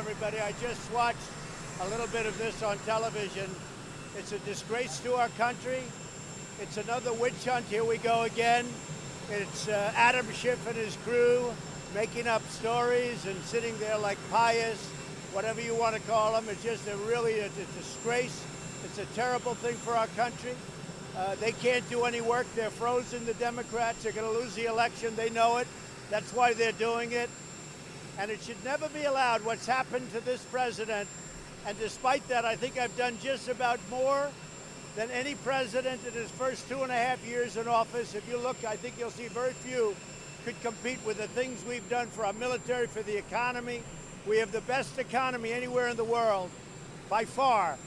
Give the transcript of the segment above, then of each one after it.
everybody. I just watched a little bit of this on television. It's a disgrace to our country. It's another witch hunt. Here we go again. It's Adam Schiff and his crew making up stories and sitting there like pious, whatever you want to call them. It's just really a disgrace. It's a terrible thing for our country. They can't do any work. They're frozen, the Democrats. They're going to lose the election. They know it. That's why they're doing it. And it should never be allowed what's happened to this president. And despite that, I think I've done just about more than any president in his first 2.5 years in office. If you look, I think you'll see very few could compete with the things we've done for our military, for the economy. We have the best economy anywhere in the world, by far.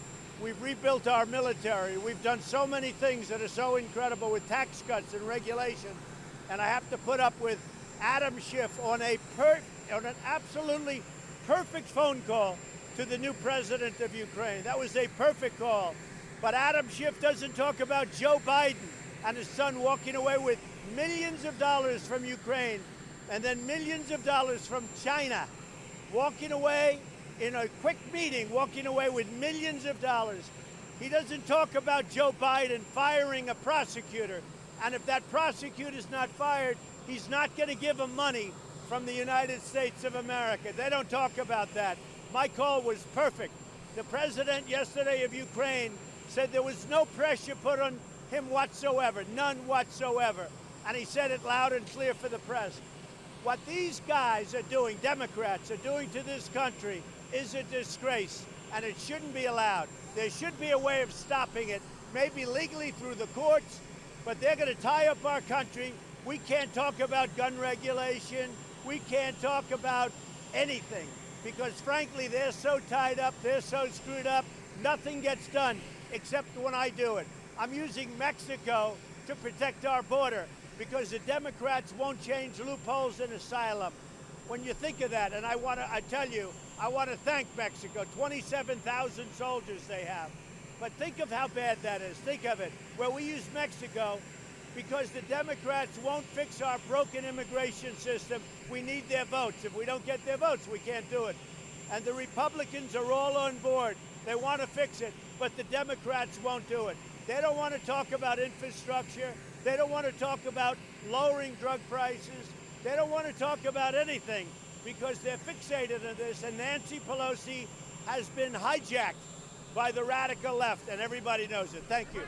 We've rebuilt our military. We've done so many things that are so incredible with tax cuts and regulation. And I have to put up with Adam Schiff on an absolutely perfect phone call to the new president of Ukraine. That was a perfect call. But Adam Schiff doesn't talk about Joe Biden and his son walking away with millions of dollars from Ukraine and then millions of dollars from China, walking away in a quick meeting, walking away with millions of dollars. He doesn't talk about Joe Biden firing a prosecutor. And if that prosecutor's not fired, he's not going to give him money from the United States of America. They don't talk about that. My call was perfect. The president yesterday of Ukraine said there was no pressure put on him whatsoever, none whatsoever. And he said it loud and clear for the press. What these guys are doing, Democrats are doing to this country, is a disgrace, and it shouldn't be allowed. There should be a way of stopping it, maybe legally through the courts, but they're going to tie up our country. We can't talk about gun regulation. We can't talk about anything because, frankly, they're so tied up, they're so screwed up, nothing gets done except when I do it. I'm using Mexico to protect our border because the Democrats won't change loopholes in asylum. When you think of that, and I want to thank Mexico, 27,000 soldiers they have. But think of how bad that is. Think of it. Where we use Mexico because the Democrats won't fix our broken immigration system. We need their votes. If we don't get their votes, we can't do it. And the Republicans are all on board. They want to fix it, but the Democrats won't do it. They don't want to talk about infrastructure. They don't want to talk about lowering drug prices. They don't want to talk about anything because they're fixated on this. And Nancy Pelosi has been hijacked by the radical left, and everybody knows it. Thank you.